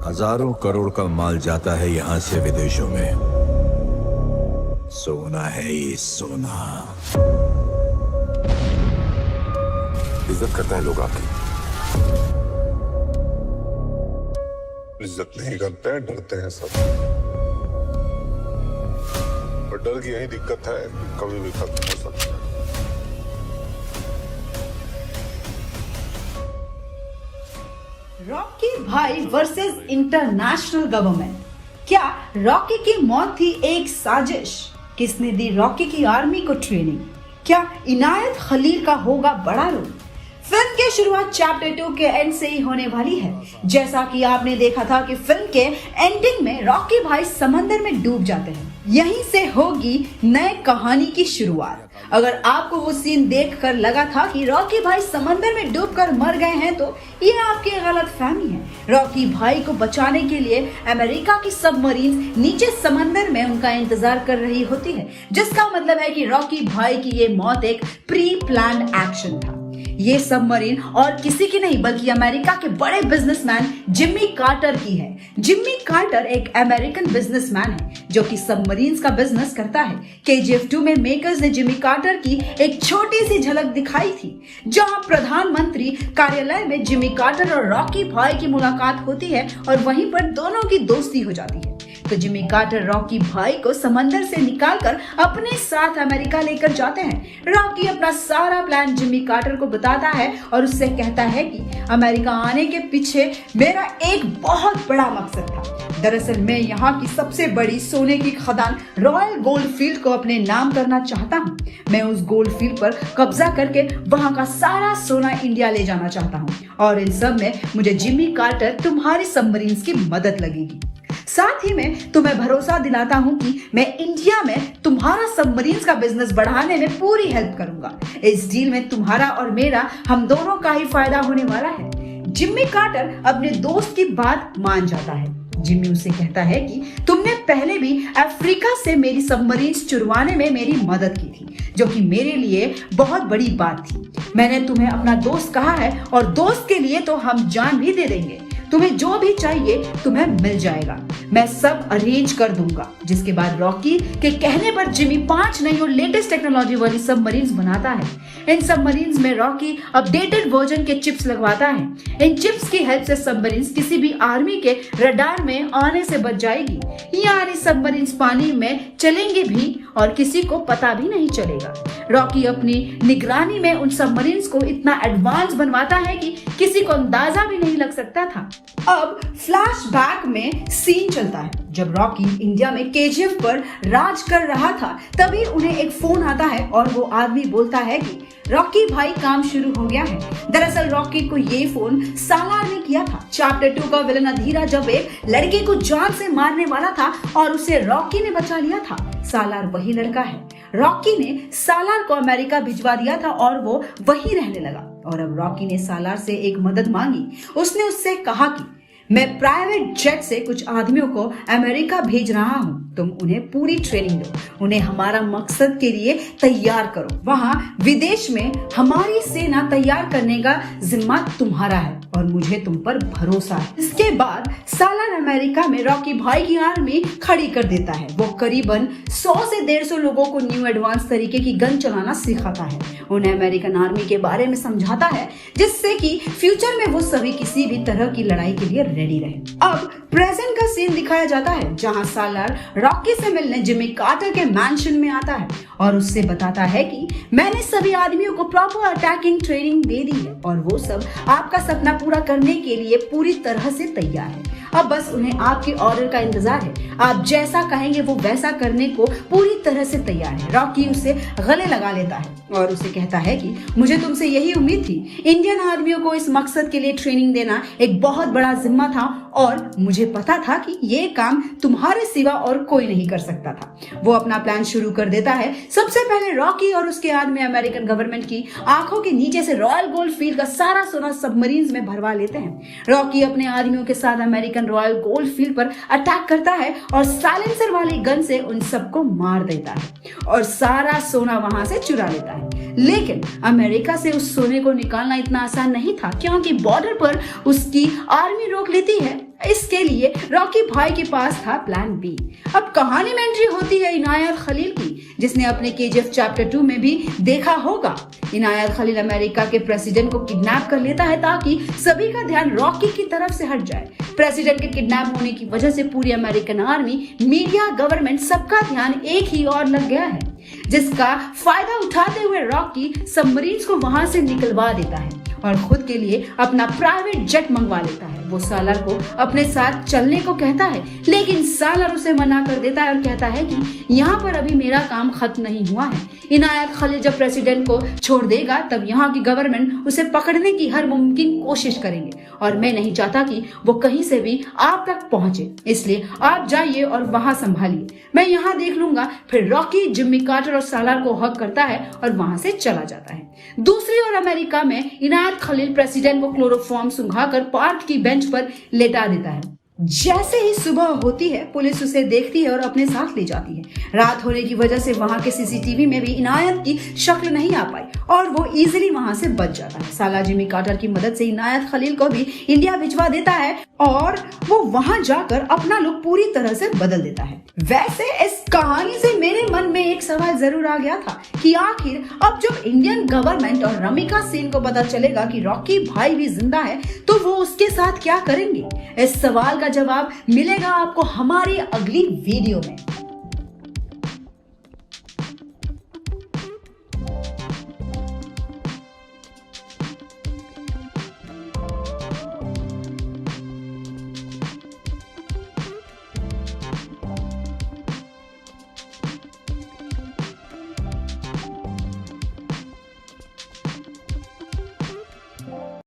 हजारों करोड़ का माल जाता है यहाँ से विदेशों में। सोना है ये सोना। इज्जत करता है लोग आपकी, इज्जत नहीं करते हैं, डरते हैं सब। और डर की यही दिक्कत है कि कभी भी खत्म हो सकता है। रॉकी भाई वर्सेस इंटरनेशनल गवर्नमेंट। क्या रॉकी की मौत थी एक साजिश? किसने दी रॉकी की आर्मी को ट्रेनिंग? क्या इनायत खलील का होगा बड़ा रोल? फिल्म की शुरुआत चैप्टर 2 के एंड से ही होने वाली है। जैसा कि आपने देखा था कि फिल्म के एंडिंग में रॉकी भाई समंदर में डूब जाते हैं। यहीं से होगी नए कहानी की शुरुआत। अगर आपको वो सीन देखकर लगा था कि रॉकी भाई समंदर में डूबकर मर गए हैं, तो ये आपकी गलतफहमी है। रॉकी भाई को बचाने के लिए अमेरिका की सबमरीन नीचे समंदर में उनका इंतजार कर रही होती है, जिसका मतलब है कि रॉकी भाई की ये मौत एक प्री प्लान्ड एक्शन था। ये सबमरीन और किसी की नहीं बल्कि अमेरिका के बड़े बिजनेसमैन जिम्मी कार्टर की है। जिम्मी कार्टर एक अमेरिकन बिजनेसमैन है जो कि सबमरीन्स का बिजनेस करता है। KGF 2 में मेकर्स ने जिम्मी कार्टर की एक छोटी सी झलक दिखाई थी, जहां प्रधानमंत्री कार्यालय में जिम्मी कार्टर और रॉकी भाई की मुलाकात होती है और वहीं पर दोनों की दोस्ती हो जाती है। तो जिम्मी कार्टर रॉकी भाई को समंदर से निकालकर अपने साथ अमेरिका लेकर जाते हैं। रॉकी अपना सारा प्लान जिम्मी कार्टर को बताता है और उससे कहता है कि अमेरिका आने के पीछे मेरा एक बहुत बड़ा मकसद था। दरअसल मैं यहाँ की सबसे बड़ी सोने की खदान रॉयल गोल्ड फील्ड को अपने नाम करना चाहता हूँ। मैं उस गोल्ड फील्ड पर कब्जा करके वहाँ का सारा सोना इंडिया ले जाना चाहता हूँ और इन सब में मुझे जिम्मी कार्टर तुम्हारी सबमरीन्स की मदद लगेगी। साथ ही मैं तुम्हें भरोसा दिलाता हूं कि मैं इंडिया में तुम्हारा सबमरीन्स का बिजनेस बढ़ाने में पूरी हेल्प करूंगा। इस डील में तुम्हारा और मेरा हम दोनों का ही फायदा होने वाला है। जिम्मी कार्टर अपने दोस्त की बात मान जाता है। जिम्मी उसे कहता है कि तुमने पहले भी अफ्रीका से मेरी सबमरीन्स चुरवाने में मेरी मदद की थी, जो कि मेरे लिए बहुत बड़ी बात थी। मैंने तुम्हें अपना दोस्त कहा है और दोस्त के लिए तो हम जान भी दे देंगे। तुम्हें जो भी चाहिए तुम्हें मिल जाएगा, मैं सब अरेंज कर दूंगा। जिसके बाद रॉकी के कहने पर जिम्मी 5 नई और लेटेस्ट टेक्नोलॉजी वाली सबमरीन्स बनाता है। इन सबमरीन्स में रॉकी अपडेटेड वर्जन के चिप्स लगवाता है। इन चिप्स की हेल्प से सबमरीन्स किसी भी आर्मी के रडार में आने से बच जाएगी। यानी सबमरीन्स पानी में चलेंगे भी और किसी को पता भी नहीं चलेगा। रॉकी अपनी निगरानी में उन सबमरीन्स को इतना एडवांस बनवाता है कि किसी को अंदाजा भी नहीं लग सकता था। अब फ्लैशबैक में सीन चलता है जब रॉकी इंडिया में KGF पर राज कर रहा था। तभी उन्हें एक फोन आता है और वो आदमी बोलता है कि रॉकी भाई काम शुरू हो गया है। दरअसल रॉकी को ये फोन सालार ने किया था। चैप्टर 2 का विलन अधीरा जब एक लड़के को जान से मारने वाला था और उसे रॉकी ने बचा लिया था। सालार वही लड़का है। रॉकी ने सालार को अमेरिका भिजवा दिया था और वो वहीं रहने लगा। और अब रॉकी ने सालार से एक मदद मांगी। उसने उससे कहा कि मैं प्राइवेट जेट से कुछ आदमियों को अमेरिका भेज रहा हूँ, तुम उन्हें पूरी ट्रेनिंग दो, उन्हें हमारा मकसद के लिए तैयार करो। वहाँ विदेश में हमारी सेना तैयार करने का जिम्मा तुम्हारा है और मुझे तुम पर भरोसा है। इसके बाद सालार अमेरिका में रॉकी भाई की आर्मी खड़ी कर देता है। वो करीबन 100 से 150 लोगों को न्यू एडवांस तरीके की गन चलाना सिखाता है। उन्हें अमेरिकन आर्मी के बारे में समझाता है, जिससे कि फ्यूचर में वो सभी किसी भी तरह की लड़ाई के लिए रेडी रहे। अब प्रेजेंट का सीन दिखाया जाता है जहां सालार रॉकी से मिलने जिम्मी कार्टर के मैंशन में आता है और उससे बताता है कि मैंने सभी आदमियों को प्रॉपर अटैकिंग ट्रेनिंग दे दी है और वो सब आपका सपना पूरा करने के लिए पूरी तरह से तैयार है। अब बस उन्हें आपके ऑर्डर का इंतजार है। आप जैसा कहेंगे वो वैसा करने को पूरी तरह से तैयार है। रॉकी उसे गले लगा लेता है और उसे कहता है कि मुझे तुमसे यही उम्मीद थी। इंडियन आर्मियों को इस मकसद के लिए ट्रेनिंग देना एक बहुत बड़ा जिम्मा था और मुझे पता था कि ये काम तुम्हारे सिवा और कोई नहीं कर सकता था। वो अपना प्लान शुरू कर देता है। सबसे पहले रॉकी और उसके आदमी अमेरिकन गवर्नमेंट की आंखों के नीचे से रॉयल गोल्ड फील्ड का सारा सोना सबमरीन्स में भरवा लेते हैं। रॉकी अपने आदमियों के साथ अमेरिकन रॉयल गोल्ड फील्ड पर अटैक करता है और साइलेंसर वाली गन से उन सबको मार देता है और सारा सोना वहां से चुरा लेता है। लेकिन अमेरिका से उस सोने को निकालना इतना आसान नहीं था, क्योंकि बॉर्डर पर उसकी आर्मी रोक लेती है। इसके लिए रॉकी भाई के पास था प्लान बी। अब कहानी में एंट्री होती है इनायत खलील की, जिसने अपने केजीएफ चैप्टर 2 में भी देखा होगा। इनायत खलील अमेरिका के प्रेसिडेंट को किडनैप कर लेता है ताकि सभी का ध्यान रॉकी की तरफ से हट जाए। प्रेसिडेंट के किडनैप होने की वजह से पूरी अमेरिकन आर्मी, मीडिया, गवर्नमेंट, सबका ध्यान एक ही ओर लग गया है, जिसका फायदा उठाते हुए रॉकी सबमरीन्स को वहां से निकलवा देता है और खुद के लिए अपना प्राइवेट जेट मंगवा लेता है। वो सालार को अपने साथ चलने को कहता है, लेकिन सालार उसे मना कर देता है और कहता है कि यहाँ पर अभी मेरा काम खत्म नहीं हुआ है। इनायत खलील जब प्रेसिडेंट को छोड़ देगा तब यहाँ की गवर्नमेंट उसे पकड़ने की हर मुमकिन कोशिश करेंगे और मैं नहीं चाहता कि वो कहीं से भी आप तक पहुंचे, इसलिए आप जाइए और वहां संभालिए, मैं यहाँ देख लूंगा। फिर रॉकी जिम्मी कार्टर और सालार को हक करता है और वहां से चला जाता है। दूसरी ओर अमेरिका में इनायत खलील प्रेसिडेंट को क्लोरोफॉर्म सुंघाकर पार्क की बेंच पर लेटा देता है। जैसे ही सुबह होती है पुलिस उसे देखती है और अपने साथ ले जाती है। रात होने की वजह से वहां के सीसीटीवी में भी इनायत की शक्ल नहीं आ पाई और वो इजीली वहां से बच जाता है। साला जिम्मी कार्टर की मदद से इनायत खलील को भी इंडिया भिजवा देता है और वो वहां जाकर अपना लुक पूरी तरह से बदल देता है। वैसे इस कहानी से मेरे मन में एक सवाल जरूर आ गया था कि आखिर अब जब इंडियन गवर्नमेंट और रमिका सेन को पता चलेगा कि रॉकी भाई भी जिंदा है तो वो उसके साथ क्या करेंगे। इस सवाल का जवाब मिलेगा आपको हमारी अगली वीडियो में।